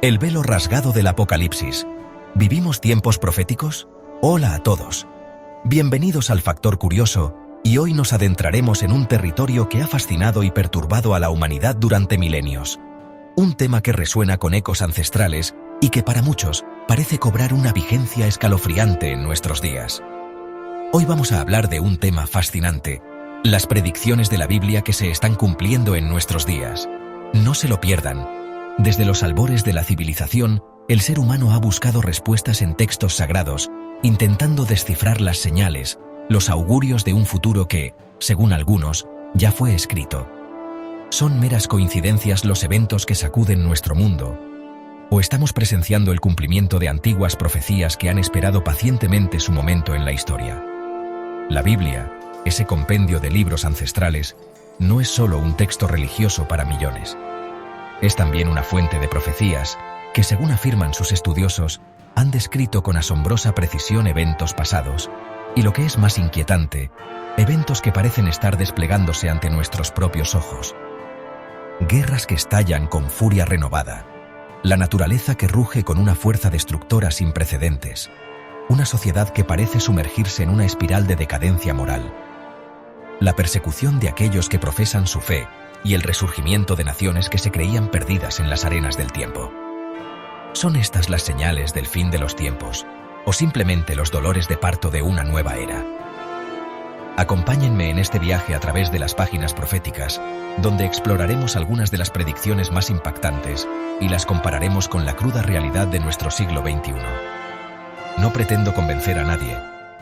El velo rasgado del Apocalipsis. ¿Vivimos tiempos proféticos? Hola a todos. Bienvenidos al Factor Curioso, y hoy nos adentraremos en un territorio que ha fascinado y perturbado a la humanidad durante milenios. Un tema que resuena con ecos ancestrales y que para muchos parece cobrar una vigencia escalofriante en nuestros días. Hoy vamos a hablar de un tema fascinante, las predicciones de la Biblia que se están cumpliendo en nuestros días. No se lo pierdan. Desde los albores de la civilización, el ser humano ha buscado respuestas en textos sagrados, intentando descifrar las señales, los augurios de un futuro que, según algunos, ya fue escrito. ¿Son meras coincidencias los eventos que sacuden nuestro mundo? ¿O estamos presenciando el cumplimiento de antiguas profecías que han esperado pacientemente su momento en la historia? La Biblia, ese compendio de libros ancestrales, no es solo un texto religioso para millones. Es también una fuente de profecías que, según afirman sus estudiosos, han descrito con asombrosa precisión eventos pasados, y lo que es más inquietante, eventos que parecen estar desplegándose ante nuestros propios ojos. Guerras que estallan con furia renovada, la naturaleza que ruge con una fuerza destructora sin precedentes, una sociedad que parece sumergirse en una espiral de decadencia moral, la persecución de aquellos que profesan su fe y el resurgimiento de naciones que se creían perdidas en las arenas del tiempo. ¿Son estas las señales del fin de los tiempos, o simplemente los dolores de parto de una nueva era? Acompáñenme en este viaje a través de las páginas proféticas, donde exploraremos algunas de las predicciones más impactantes y las compararemos con la cruda realidad de nuestro siglo XXI. No pretendo convencer a nadie,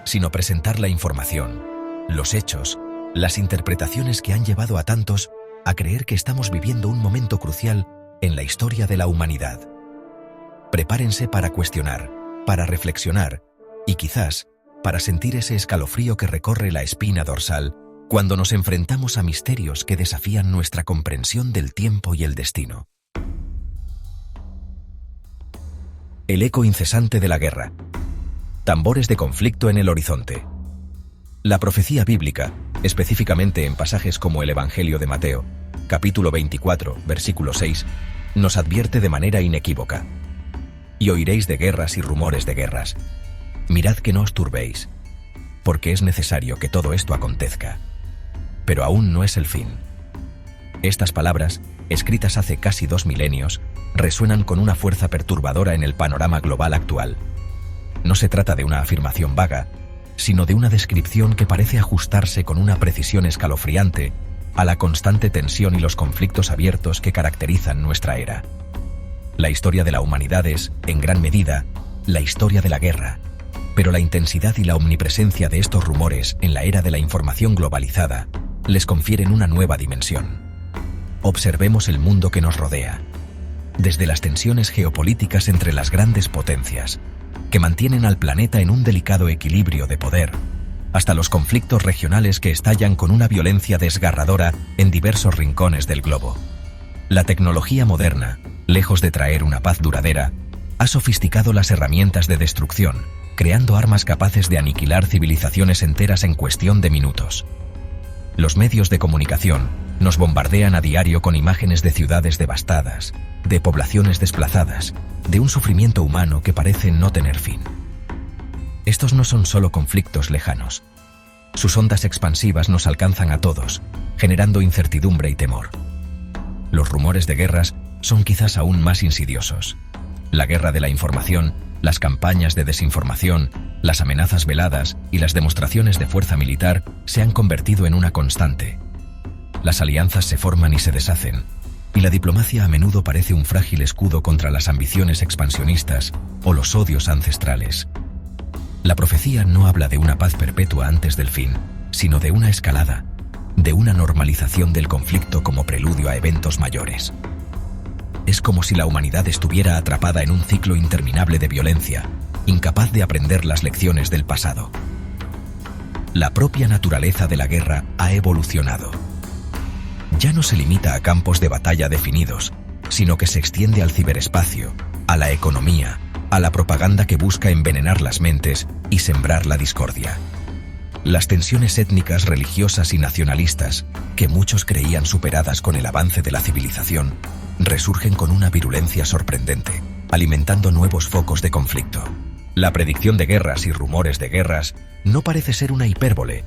sino presentar la información, los hechos, las interpretaciones que han llevado a tantos a creer que estamos viviendo un momento crucial en la historia de la humanidad. Prepárense para cuestionar, para reflexionar y quizás para sentir ese escalofrío que recorre la espina dorsal cuando nos enfrentamos a misterios que desafían nuestra comprensión del tiempo y el destino. El eco incesante de la guerra. Tambores de conflicto en el horizonte. La profecía bíblica, específicamente en pasajes como el Evangelio de Mateo, capítulo 24, versículo 6, nos advierte de manera inequívoca: y oiréis de guerras y rumores de guerras. Mirad que no os turbéis, porque es necesario que todo esto acontezca. Pero aún no es el fin. Estas palabras, escritas hace casi 2 milenios, resuenan con una fuerza perturbadora en el panorama global actual. No se trata de una afirmación vaga, sino de una descripción que parece ajustarse con una precisión escalofriante a la constante tensión y los conflictos abiertos que caracterizan nuestra era. La historia de la humanidad es, en gran medida, la historia de la guerra, pero la intensidad y la omnipresencia de estos rumores en la era de la información globalizada les confieren una nueva dimensión. Observemos el mundo que nos rodea, desde las tensiones geopolíticas entre las grandes potencias, que mantienen al planeta en un delicado equilibrio de poder, hasta los conflictos regionales que estallan con una violencia desgarradora en diversos rincones del globo. La tecnología moderna, lejos de traer una paz duradera, ha sofisticado las herramientas de destrucción, creando armas capaces de aniquilar civilizaciones enteras en cuestión de minutos. Los medios de comunicación nos bombardean a diario con imágenes de ciudades devastadas, de poblaciones desplazadas, de un sufrimiento humano que parece no tener fin. Estos no son solo conflictos lejanos. Sus ondas expansivas nos alcanzan a todos, generando incertidumbre y temor. Los rumores de guerras son quizás aún más insidiosos. La guerra de la información, las campañas de desinformación, las amenazas veladas y las demostraciones de fuerza militar se han convertido en una constante. Las alianzas se forman y se deshacen, y la diplomacia a menudo parece un frágil escudo contra las ambiciones expansionistas o los odios ancestrales. La profecía no habla de una paz perpetua antes del fin, sino de una escalada, de una normalización del conflicto como preludio a eventos mayores. Es como si la humanidad estuviera atrapada en un ciclo interminable de violencia, incapaz de aprender las lecciones del pasado. La propia naturaleza de la guerra ha evolucionado. Ya no se limita a campos de batalla definidos, sino que se extiende al ciberespacio, a la economía, a la propaganda que busca envenenar las mentes y sembrar la discordia. Las tensiones étnicas, religiosas y nacionalistas, que muchos creían superadas con el avance de la civilización, resurgen con una virulencia sorprendente. alimentando nuevos focos de conflicto. La predicción de guerras y rumores de guerras no parece ser una hipérbole,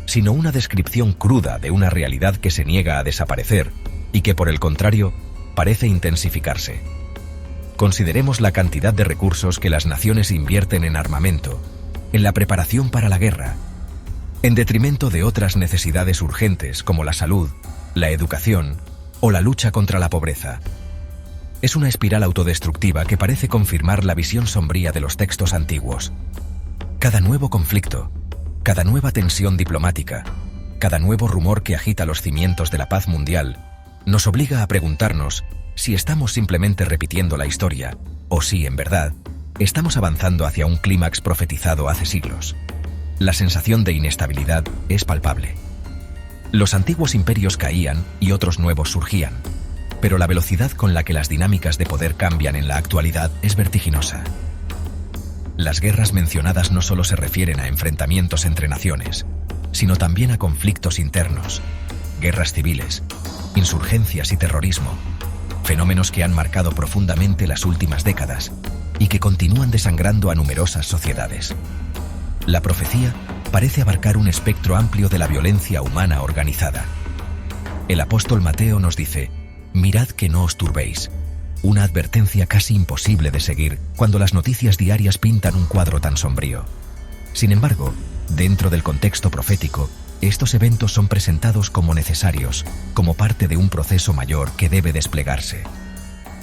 sino una descripción cruda de una realidad que se niega a desaparecer y que, por el contrario, parece intensificarse. Consideremos la cantidad de recursos que las naciones invierten en armamento, en la preparación para la guerra, en detrimento de otras necesidades urgentes como la salud, la educación o la lucha contra la pobreza. Es una espiral autodestructiva que parece confirmar la visión sombría de los textos antiguos. Cada nuevo conflicto, cada nueva tensión diplomática, cada nuevo rumor que agita los cimientos de la paz mundial, nos obliga a preguntarnos si estamos simplemente repitiendo la historia o si, en verdad, estamos avanzando hacia un clímax profetizado hace siglos. La sensación de inestabilidad es palpable. Los antiguos imperios caían y otros nuevos surgían, pero la velocidad con la que las dinámicas de poder cambian en la actualidad es vertiginosa. Las guerras mencionadas no solo se refieren a enfrentamientos entre naciones, sino también a conflictos internos, guerras civiles, insurgencias y terrorismo, fenómenos que han marcado profundamente las últimas décadas y que continúan desangrando a numerosas sociedades. La profecía parece abarcar un espectro amplio de la violencia humana organizada. El apóstol Mateo nos dice: «Mirad que no os turbéis», una advertencia casi imposible de seguir cuando las noticias diarias pintan un cuadro tan sombrío. Sin embargo, dentro del contexto profético, estos eventos son presentados como necesarios, como parte de un proceso mayor que debe desplegarse.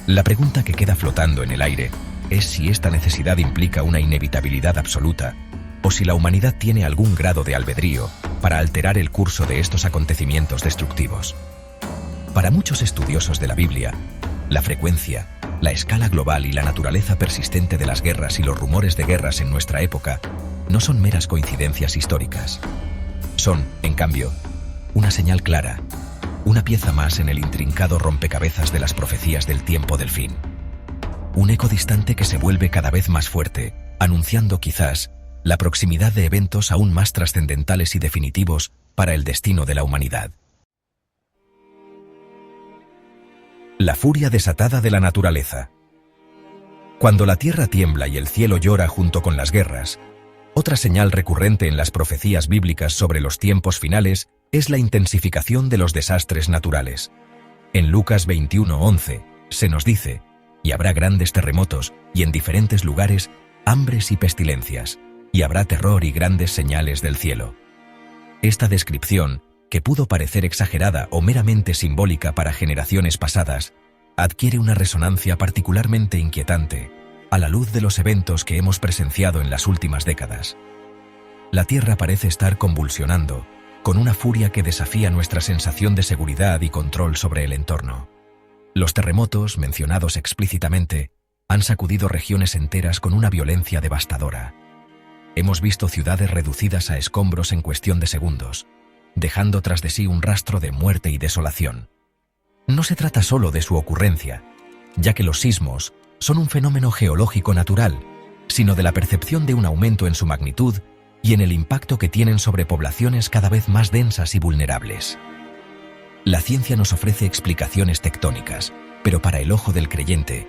La pregunta que queda flotando en el aire es si esta necesidad implica una inevitabilidad absoluta o si la humanidad tiene algún grado de albedrío para alterar el curso de estos acontecimientos destructivos. Para muchos estudiosos de la Biblia, la frecuencia, la escala global y la naturaleza persistente de las guerras y los rumores de guerras en nuestra época no son meras coincidencias históricas. Son, en cambio, una señal clara, una pieza más en el intrincado rompecabezas de las profecías del tiempo del fin. Un eco distante que se vuelve cada vez más fuerte, anunciando quizás la proximidad de eventos aún más trascendentales y definitivos para el destino de la humanidad. La furia desatada de la naturaleza. Cuando la tierra tiembla y el cielo llora junto con las guerras, otra señal recurrente en las profecías bíblicas sobre los tiempos finales es la intensificación de los desastres naturales. En Lucas 21:11 se nos dice: «Y habrá grandes terremotos, y en diferentes lugares hambres y pestilencias, y habrá terror y grandes señales del cielo». Esta descripción, que pudo parecer exagerada o meramente simbólica para generaciones pasadas, adquiere una resonancia particularmente inquietante a la luz de los eventos que hemos presenciado en las últimas décadas. La Tierra parece estar convulsionando, con una furia que desafía nuestra sensación de seguridad y control sobre el entorno. Los terremotos, mencionados explícitamente, han sacudido regiones enteras con una violencia devastadora. Hemos visto ciudades reducidas a escombros en cuestión de segundos, dejando tras de sí un rastro de muerte y desolación. No se trata solo de su ocurrencia, ya que los sismos son un fenómeno geológico natural, sino de la percepción de un aumento en su magnitud y en el impacto que tienen sobre poblaciones cada vez más densas y vulnerables. La ciencia nos ofrece explicaciones tectónicas, pero para el ojo del creyente,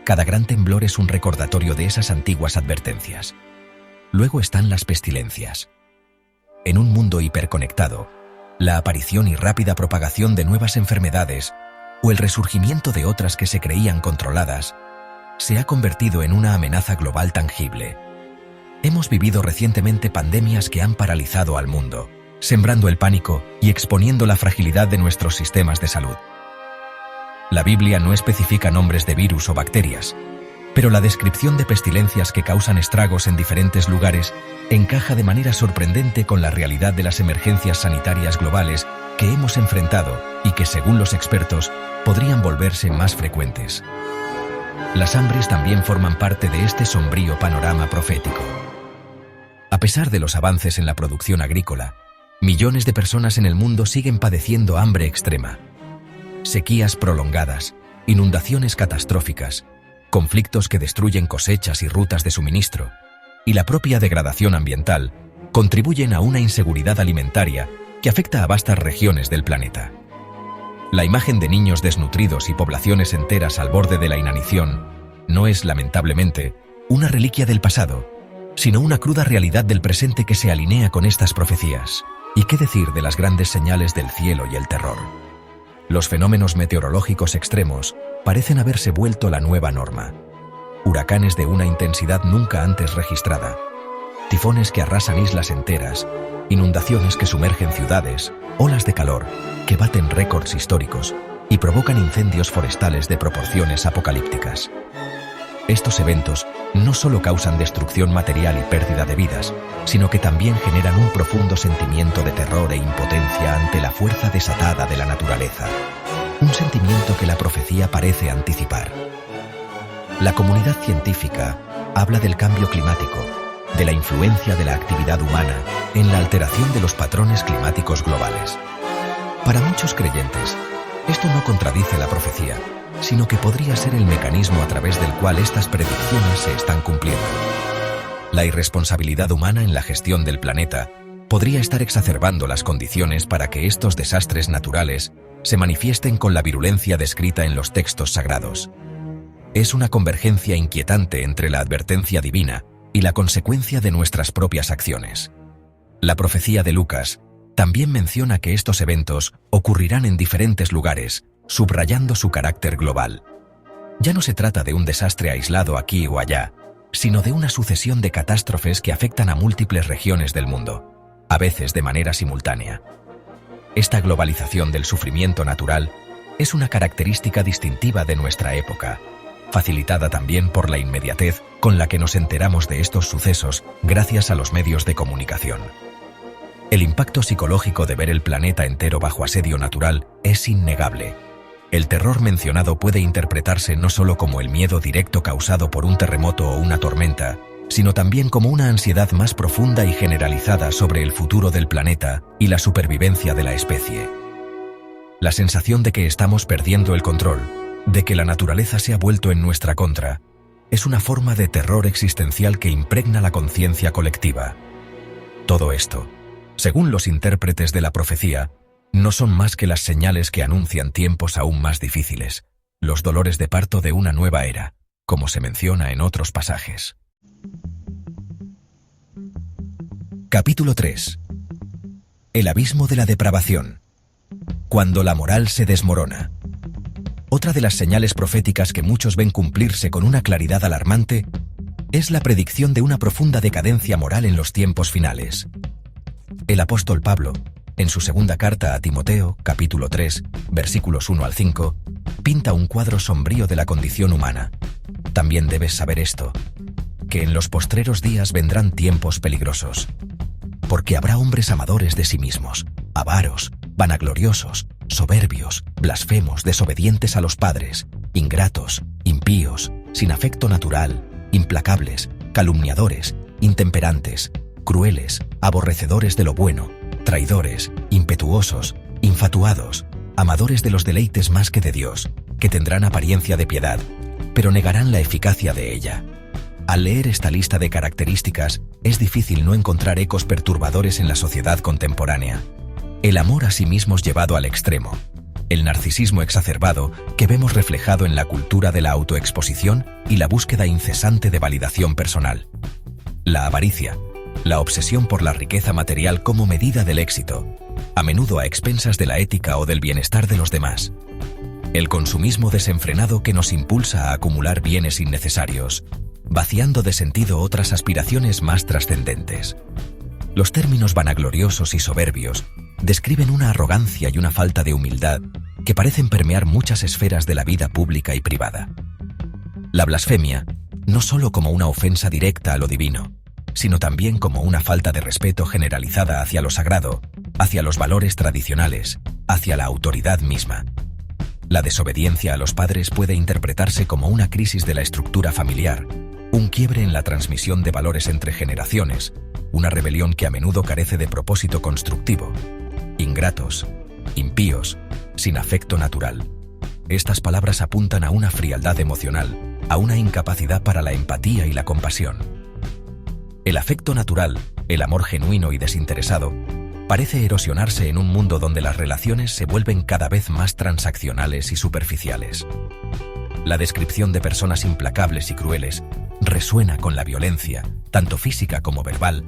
cada gran temblor es un recordatorio de esas antiguas advertencias. Luego están las pestilencias. En un mundo hiperconectado, la aparición y rápida propagación de nuevas enfermedades o el resurgimiento de otras que se creían controladas se ha convertido en una amenaza global tangible. Hemos vivido recientemente pandemias que han paralizado al mundo, sembrando el pánico y exponiendo la fragilidad de nuestros sistemas de salud. La Biblia no especifica nombres de virus o bacterias, pero la descripción de pestilencias que causan estragos en diferentes lugares encaja de manera sorprendente con la realidad de las emergencias sanitarias globales que hemos enfrentado y que, según los expertos, podrían volverse más frecuentes. Las hambres también forman parte de este sombrío panorama profético. A pesar de los avances en la producción agrícola, millones de personas en el mundo siguen padeciendo hambre extrema. Sequías prolongadas, inundaciones catastróficas, conflictos que destruyen cosechas y rutas de suministro, y la propia degradación ambiental contribuyen a una inseguridad alimentaria que afecta a vastas regiones del planeta. La imagen de niños desnutridos y poblaciones enteras al borde de la inanición no es, lamentablemente, una reliquia del pasado, sino una cruda realidad del presente que se alinea con estas profecías. ¿Y qué decir de las grandes señales del cielo y el terror? Los fenómenos meteorológicos extremos parecen haberse vuelto la nueva norma. Huracanes de una intensidad nunca antes registrada, tifones que arrasan islas enteras, inundaciones que sumergen ciudades, olas de calor que baten récords históricos y provocan incendios forestales de proporciones apocalípticas. Estos eventos no solo causan destrucción material y pérdida de vidas, sino que también generan un profundo sentimiento de terror e impotencia ante la fuerza desatada de la naturaleza. Un sentimiento que la profecía parece anticipar. La comunidad científica habla del cambio climático, de la influencia de la actividad humana en la alteración de los patrones climáticos globales. Para muchos creyentes, esto no contradice la profecía, sino que podría ser el mecanismo a través del cual estas predicciones se están cumpliendo. La irresponsabilidad humana en la gestión del planeta podría estar exacerbando las condiciones para que estos desastres naturales se manifiesten con la virulencia descrita en los textos sagrados. Es una convergencia inquietante entre la advertencia divina y la consecuencia de nuestras propias acciones. La profecía de Lucas también menciona que estos eventos ocurrirán en diferentes lugares, subrayando su carácter global. Ya no se trata de un desastre aislado aquí o allá, sino de una sucesión de catástrofes que afectan a múltiples regiones del mundo, a veces de manera simultánea. Esta globalización del sufrimiento natural es una característica distintiva de nuestra época, facilitada también por la inmediatez con la que nos enteramos de estos sucesos gracias a los medios de comunicación. El impacto psicológico de ver el planeta entero bajo asedio natural es innegable. El terror mencionado puede interpretarse no solo como el miedo directo causado por un terremoto o una tormenta, sino también como una ansiedad más profunda y generalizada sobre el futuro del planeta y la supervivencia de la especie. La sensación de que estamos perdiendo el control, de que la naturaleza se ha vuelto en nuestra contra, es una forma de terror existencial que impregna la conciencia colectiva. Todo esto, según los intérpretes de la profecía, no son más que las señales que anuncian tiempos aún más difíciles, los dolores de parto de una nueva era, como se menciona en otros pasajes. Capítulo 3. El abismo de la depravación. Cuando la moral se desmorona. Otra de las señales proféticas que muchos ven cumplirse con una claridad alarmante es la predicción de una profunda decadencia moral en los tiempos finales. El apóstol Pablo, en su segunda carta a Timoteo, capítulo 3, versículos 1 al 5, pinta un cuadro sombrío de la condición humana. También debes saber esto, que en los postreros días vendrán tiempos peligrosos, porque habrá hombres amadores de sí mismos, avaros, vanagloriosos, soberbios, blasfemos, desobedientes a los padres, ingratos, impíos, sin afecto natural, implacables, calumniadores, intemperantes, crueles, aborrecedores de lo bueno, traidores, impetuosos, infatuados, amadores de los deleites más que de Dios, que tendrán apariencia de piedad, pero negarán la eficacia de ella. Al leer esta lista de características, es difícil no encontrar ecos perturbadores en la sociedad contemporánea. El amor a sí mismos llevado al extremo, el narcisismo exacerbado que vemos reflejado en la cultura de la autoexposición y la búsqueda incesante de validación personal. La avaricia, la obsesión por la riqueza material como medida del éxito, a menudo a expensas de la ética o del bienestar de los demás. El consumismo desenfrenado que nos impulsa a acumular bienes innecesarios, vaciando de sentido otras aspiraciones más trascendentes. Los términos vanagloriosos y soberbios describen una arrogancia y una falta de humildad que parecen permear muchas esferas de la vida pública y privada. La blasfemia, no solo como una ofensa directa a lo divino, sino también como una falta de respeto generalizada hacia lo sagrado, hacia los valores tradicionales, hacia la autoridad misma. La desobediencia a los padres puede interpretarse como una crisis de la estructura familiar, un quiebre en la transmisión de valores entre generaciones, una rebelión que a menudo carece de propósito constructivo. Ingratos, impíos, sin afecto natural. Estas palabras apuntan a una frialdad emocional, a una incapacidad para la empatía y la compasión. El afecto natural, el amor genuino y desinteresado, parece erosionarse en un mundo donde las relaciones se vuelven cada vez más transaccionales y superficiales. La descripción de personas implacables y crueles resuena con la violencia, tanto física como verbal,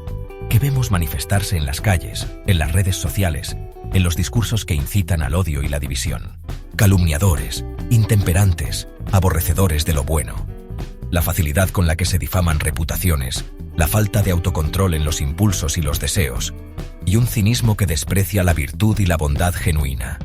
que vemos manifestarse en las calles, en las redes sociales, en los discursos que incitan al odio y la división. Calumniadores, intemperantes, aborrecedores de lo bueno. La facilidad con la que se difaman reputaciones, la falta de autocontrol en los impulsos y los deseos, y un cinismo que desprecia la virtud y la bondad genuina.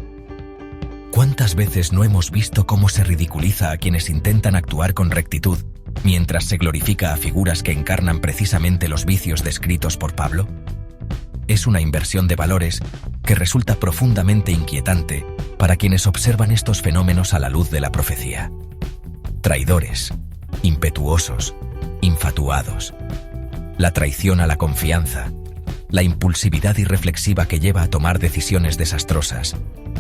¿Cuántas veces no hemos visto cómo se ridiculiza a quienes intentan actuar con rectitud, mientras se glorifica a figuras que encarnan precisamente los vicios descritos por Pablo? Es una inversión de valores que resulta profundamente inquietante para quienes observan estos fenómenos a la luz de la profecía. Traidores, impetuosos, infatuados. La traición a la confianza, la impulsividad irreflexiva que lleva a tomar decisiones desastrosas,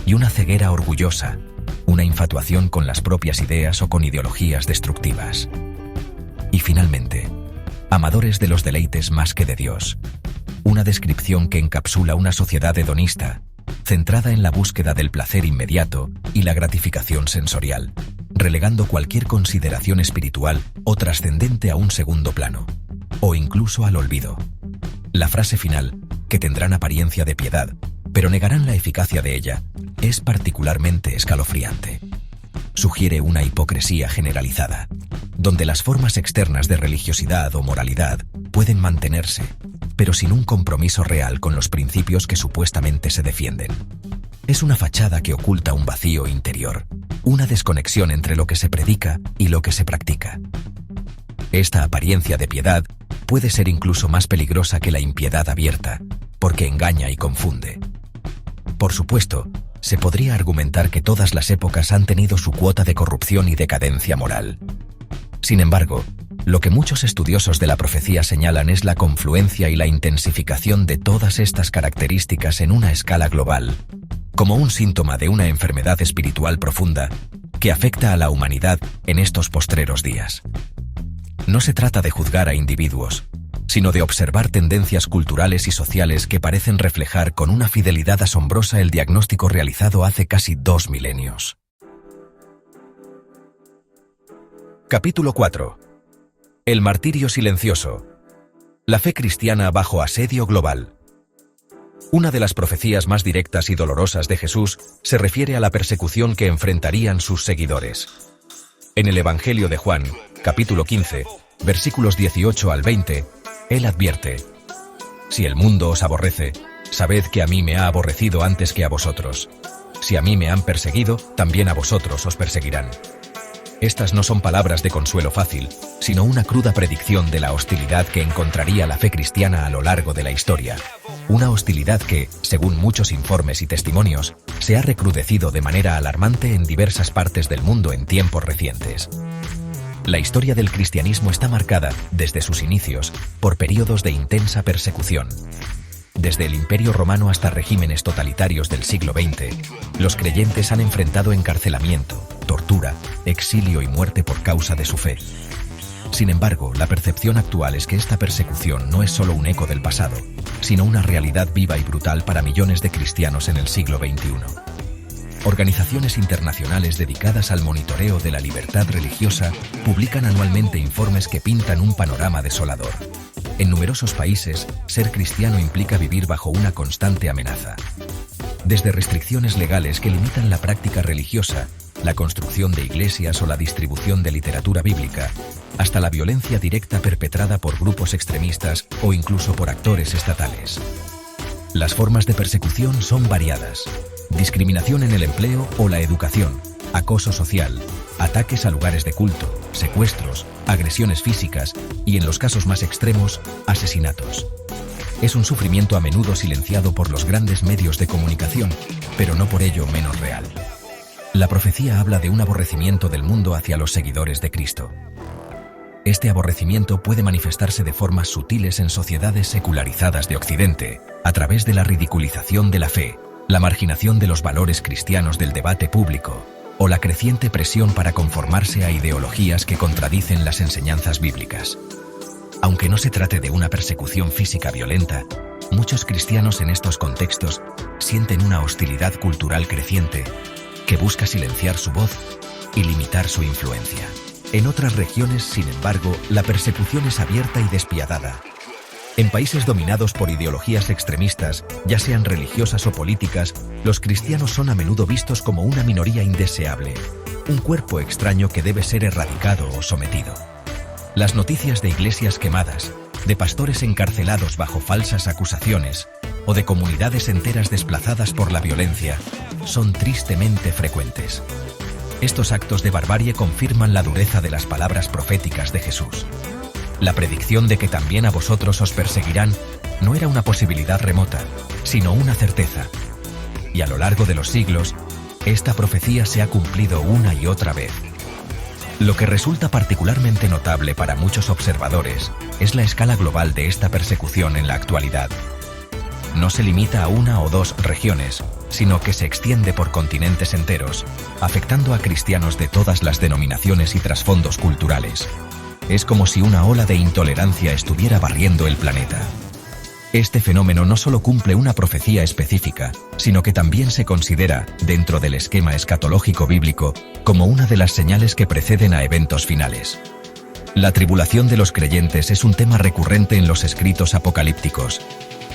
y una ceguera orgullosa, una infatuación con las propias ideas o con ideologías destructivas. Y finalmente, amadores de los deleites más que de Dios. Una descripción que encapsula una sociedad hedonista, centrada en la búsqueda del placer inmediato y la gratificación sensorial, relegando cualquier consideración espiritual o trascendente a un segundo plano, o incluso al olvido. La frase final, que tendrán apariencia de piedad, pero negarán la eficacia de ella, es particularmente escalofriante. Sugiere una hipocresía generalizada, donde las formas externas de religiosidad o moralidad pueden mantenerse, pero sin un compromiso real con los principios que supuestamente se defienden. Es una fachada que oculta un vacío interior, una desconexión entre lo que se predica y lo que se practica. Esta apariencia de piedad puede ser incluso más peligrosa que la impiedad abierta, porque engaña y confunde. Por supuesto, se podría argumentar que todas las épocas han tenido su cuota de corrupción y decadencia moral. Sin embargo, lo que muchos estudiosos de la profecía señalan es la confluencia y la intensificación de todas estas características en una escala global, como un síntoma de una enfermedad espiritual profunda que afecta a la humanidad en estos postreros días. No se trata de juzgar a individuos, sino de observar tendencias culturales y sociales que parecen reflejar con una fidelidad asombrosa el diagnóstico realizado hace casi 2 milenios. Capítulo 4. El martirio silencioso. La fe cristiana bajo asedio global. Una de las profecías más directas y dolorosas de Jesús se refiere a la persecución que enfrentarían sus seguidores. En el Evangelio de Juan, capítulo 15, versículos 18 al 20, Él advierte: Si el mundo os aborrece, sabed que a mí me ha aborrecido antes que a vosotros. Si a mí me han perseguido, también a vosotros os perseguirán. Estas no son palabras de consuelo fácil, sino una cruda predicción de la hostilidad que encontraría la fe cristiana a lo largo de la historia. Una hostilidad que, según muchos informes y testimonios, se ha recrudecido de manera alarmante en diversas partes del mundo en tiempos recientes. La historia del cristianismo está marcada, desde sus inicios, por períodos de intensa persecución. Desde el Imperio Romano hasta regímenes totalitarios del siglo XX, los creyentes han enfrentado encarcelamiento, tortura, exilio y muerte por causa de su fe. Sin embargo, la percepción actual es que esta persecución no es solo un eco del pasado, sino una realidad viva y brutal para millones de cristianos en el siglo XXI. Organizaciones internacionales dedicadas al monitoreo de la libertad religiosa publican anualmente informes que pintan un panorama desolador. En numerosos países, ser cristiano implica vivir bajo una constante amenaza. Desde restricciones legales que limitan la práctica religiosa, la construcción de iglesias o la distribución de literatura bíblica, hasta la violencia directa perpetrada por grupos extremistas o incluso por actores estatales. Las formas de persecución son variadas: discriminación en el empleo o la educación, acoso social, ataques a lugares de culto, secuestros, agresiones físicas y, en los casos más extremos, asesinatos. Es un sufrimiento a menudo silenciado por los grandes medios de comunicación, pero no por ello menos real. La profecía habla de un aborrecimiento del mundo hacia los seguidores de Cristo. Este aborrecimiento puede manifestarse de formas sutiles en sociedades secularizadas de Occidente, a través de la ridiculización de la fe, la marginación de los valores cristianos del debate público, o la creciente presión para conformarse a ideologías que contradicen las enseñanzas bíblicas. Aunque no se trate de una persecución física violenta, muchos cristianos en estos contextos sienten una hostilidad cultural creciente que busca silenciar su voz y limitar su influencia. En otras regiones, sin embargo, la persecución es abierta y despiadada. En países dominados por ideologías extremistas, ya sean religiosas o políticas, los cristianos son a menudo vistos como una minoría indeseable, un cuerpo extraño que debe ser erradicado o sometido. Las noticias de iglesias quemadas, de pastores encarcelados bajo falsas acusaciones o de comunidades enteras desplazadas por la violencia son tristemente frecuentes. Estos actos de barbarie confirman la dureza de las palabras proféticas de Jesús. La predicción de que también a vosotros os perseguirán no era una posibilidad remota, sino una certeza. Y a lo largo de los siglos, esta profecía se ha cumplido una y otra vez. Lo que resulta particularmente notable para muchos observadores es la escala global de esta persecución en la actualidad. No se limita a una o dos regiones, sino que se extiende por continentes enteros, afectando a cristianos de todas las denominaciones y trasfondos culturales. Es como si una ola de intolerancia estuviera barriendo el planeta. Este fenómeno no solo cumple una profecía específica, sino que también se considera, dentro del esquema escatológico bíblico, como una de las señales que preceden a eventos finales. La tribulación de los creyentes es un tema recurrente en los escritos apocalípticos.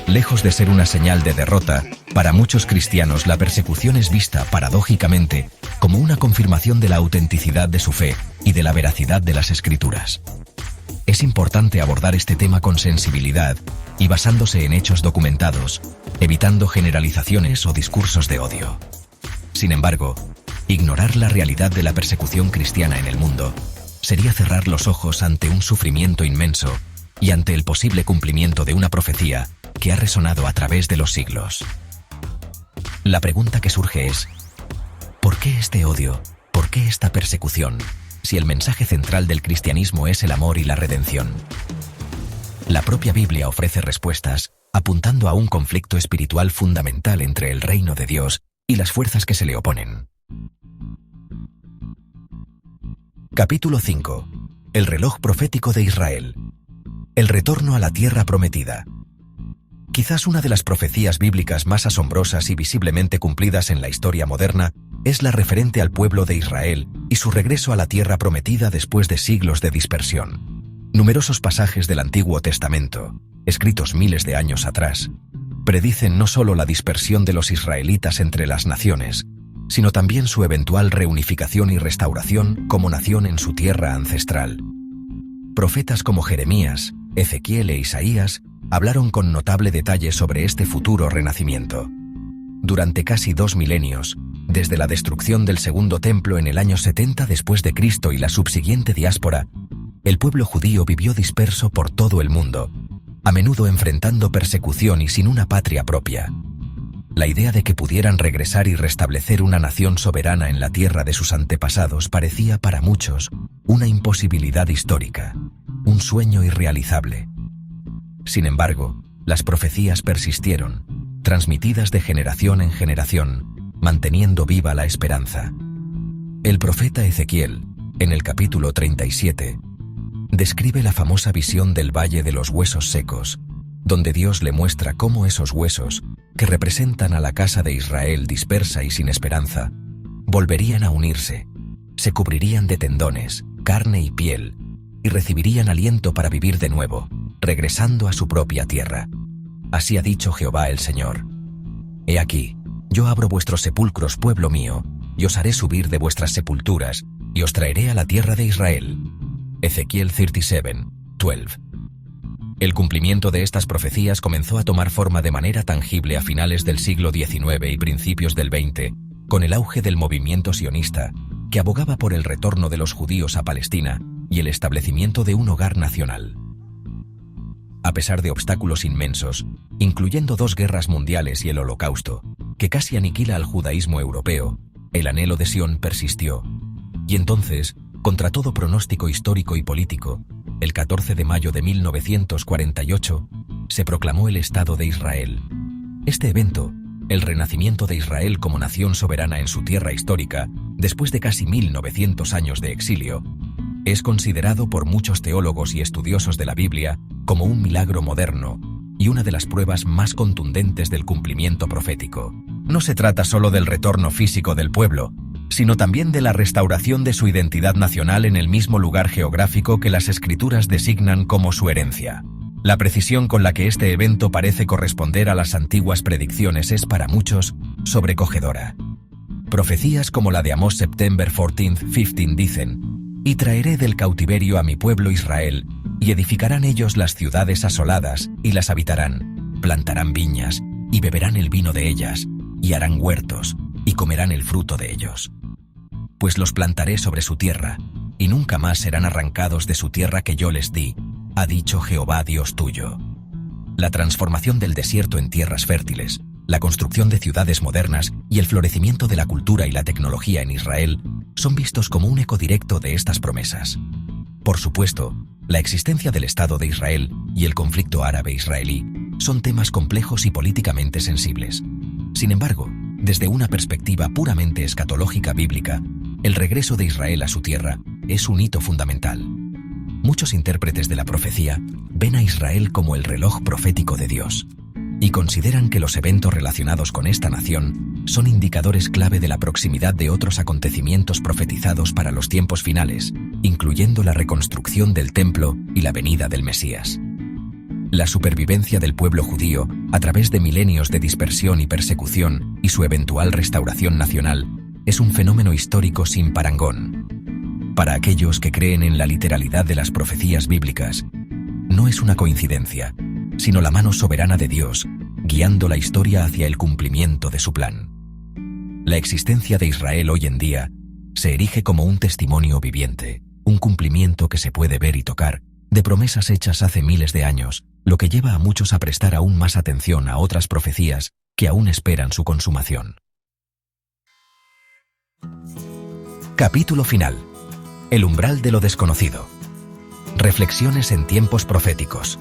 Lejos de ser una señal de derrota, para muchos cristianos la persecución es vista, paradójicamente, como una confirmación de la autenticidad de su fe y de la veracidad de las Escrituras. Es importante abordar este tema con sensibilidad y basándose en hechos documentados, evitando generalizaciones o discursos de odio. Sin embargo, ignorar la realidad de la persecución cristiana en el mundo sería cerrar los ojos ante un sufrimiento inmenso y ante el posible cumplimiento de una profecía que ha resonado a través de los siglos. La pregunta que surge es: ¿por qué este odio? ¿Por qué esta persecución? Si el mensaje central del cristianismo es el amor y la redención. La propia Biblia ofrece respuestas, apuntando a un conflicto espiritual fundamental entre el reino de Dios y las fuerzas que se le oponen. Capítulo 5. El reloj profético de Israel. El retorno a la tierra prometida. Quizás una de las profecías bíblicas más asombrosas y visiblemente cumplidas en la historia moderna es la referente al pueblo de Israel y su regreso a la tierra prometida después de siglos de dispersión. Numerosos pasajes del Antiguo Testamento, escritos miles de años atrás, predicen no solo la dispersión de los israelitas entre las naciones, sino también su eventual reunificación y restauración como nación en su tierra ancestral. Profetas como Jeremías, Ezequiel e Isaías hablaron con notable detalle sobre este futuro renacimiento. Durante casi 2 milenios, desde la destrucción del Segundo Templo en el año 70 después de Cristo y la subsiguiente diáspora, el pueblo judío vivió disperso por todo el mundo, a menudo enfrentando persecución y sin una patria propia. La idea de que pudieran regresar y restablecer una nación soberana en la tierra de sus antepasados parecía para muchos una imposibilidad histórica, un sueño irrealizable. Sin embargo, las profecías persistieron, transmitidas de generación en generación, manteniendo viva la esperanza. El profeta Ezequiel, en el capítulo 37, describe la famosa visión del Valle de los Huesos Secos, donde Dios le muestra cómo esos huesos, que representan a la casa de Israel dispersa y sin esperanza, volverían a unirse, se cubrirían de tendones, carne y piel, y recibirían aliento para vivir de nuevo, regresando a su propia tierra. Así ha dicho Jehová el Señor. He aquí, yo abro vuestros sepulcros, pueblo mío, y os haré subir de vuestras sepulturas, y os traeré a la tierra de Israel. Ezequiel 37:12. El cumplimiento de estas profecías comenzó a tomar forma de manera tangible a finales del siglo XIX y principios del XX, con el auge del movimiento sionista, que abogaba por el retorno de los judíos a Palestina y el establecimiento de un hogar nacional. A pesar de obstáculos inmensos, incluyendo 2 guerras mundiales y el Holocausto, que casi aniquila al judaísmo europeo, el anhelo de Sion persistió. Y entonces, contra todo pronóstico histórico y político, el 14 de mayo de 1948, se proclamó el Estado de Israel. Este evento, el renacimiento de Israel como nación soberana en su tierra histórica, después de casi 1900 años de exilio, es considerado por muchos teólogos y estudiosos de la Biblia como un milagro moderno y una de las pruebas más contundentes del cumplimiento profético. No se trata solo del retorno físico del pueblo, sino también de la restauración de su identidad nacional en el mismo lugar geográfico que las Escrituras designan como su herencia. La precisión con la que este evento parece corresponder a las antiguas predicciones es para muchos sobrecogedora. Profecías como la de Amós September 14-15 dicen: «Y traeré del cautiverio a mi pueblo Israel, y edificarán ellos las ciudades asoladas, y las habitarán, plantarán viñas, y beberán el vino de ellas, y harán huertos, y comerán el fruto de ellos. Pues los plantaré sobre su tierra, y nunca más serán arrancados de su tierra que yo les di, ha dicho Jehová Dios tuyo». La transformación del desierto en tierras fértiles, la construcción de ciudades modernas y el florecimiento de la cultura y la tecnología en Israel son vistos como un eco directo de estas promesas. Por supuesto, la existencia del Estado de Israel y el conflicto árabe-israelí son temas complejos y políticamente sensibles. Sin embargo, desde una perspectiva puramente escatológica bíblica, el regreso de Israel a su tierra es un hito fundamental. Muchos intérpretes de la profecía ven a Israel como el reloj profético de Dios y consideran que los eventos relacionados con esta nación son indicadores clave de la proximidad de otros acontecimientos profetizados para los tiempos finales, incluyendo la reconstrucción del templo y la venida del Mesías. La supervivencia del pueblo judío a través de milenios de dispersión y persecución y su eventual restauración nacional es un fenómeno histórico sin parangón. Para aquellos que creen en la literalidad de las profecías bíblicas, no es una coincidencia, sino la mano soberana de Dios, guiando la historia hacia el cumplimiento de su plan. La existencia de Israel hoy en día se erige como un testimonio viviente, un cumplimiento que se puede ver y tocar, de promesas hechas hace miles de años, lo que lleva a muchos a prestar aún más atención a otras profecías que aún esperan su consumación. Capítulo final. El umbral de lo desconocido. Reflexiones en tiempos proféticos.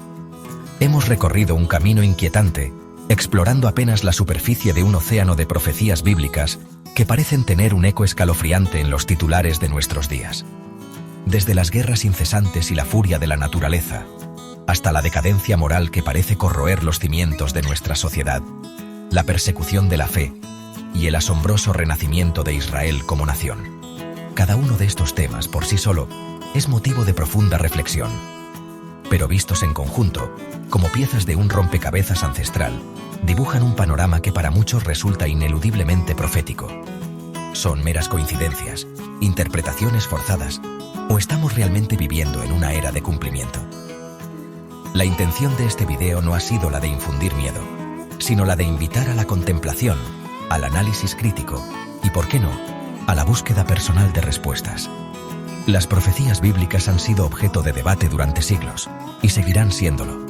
Hemos recorrido un camino inquietante, explorando apenas la superficie de un océano de profecías bíblicas que parecen tener un eco escalofriante en los titulares de nuestros días. Desde las guerras incesantes y la furia de la naturaleza, hasta la decadencia moral que parece corroer los cimientos de nuestra sociedad, la persecución de la fe y el asombroso renacimiento de Israel como nación. Cada uno de estos temas por sí solo es motivo de profunda reflexión, pero vistos en conjunto, como piezas de un rompecabezas ancestral, dibujan un panorama que para muchos resulta ineludiblemente profético. ¿Son meras coincidencias, interpretaciones forzadas, o estamos realmente viviendo en una era de cumplimiento? La intención de este video no ha sido la de infundir miedo, sino la de invitar a la contemplación, al análisis crítico y, ¿por qué no?, a la búsqueda personal de respuestas. Las profecías bíblicas han sido objeto de debate durante siglos y seguirán siéndolo.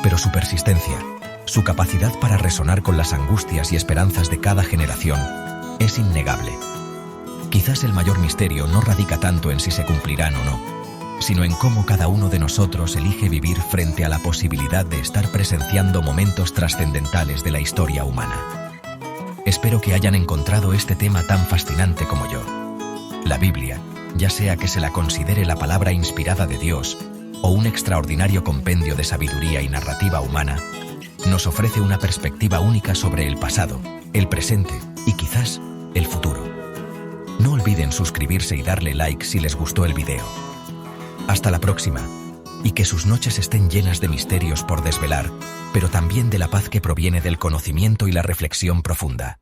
Pero su persistencia, su capacidad para resonar con las angustias y esperanzas de cada generación, es innegable. Quizás el mayor misterio no radica tanto en si se cumplirán o no, sino en cómo cada uno de nosotros elige vivir frente a la posibilidad de estar presenciando momentos trascendentales de la historia humana. Espero que hayan encontrado este tema tan fascinante como yo. La Biblia, ya sea que se la considere la palabra inspirada de Dios o un extraordinario compendio de sabiduría y narrativa humana, nos ofrece una perspectiva única sobre el pasado, el presente y quizás el futuro. No olviden suscribirse y darle like si les gustó el video. Hasta la próxima, y que sus noches estén llenas de misterios por desvelar, pero también de la paz que proviene del conocimiento y la reflexión profunda.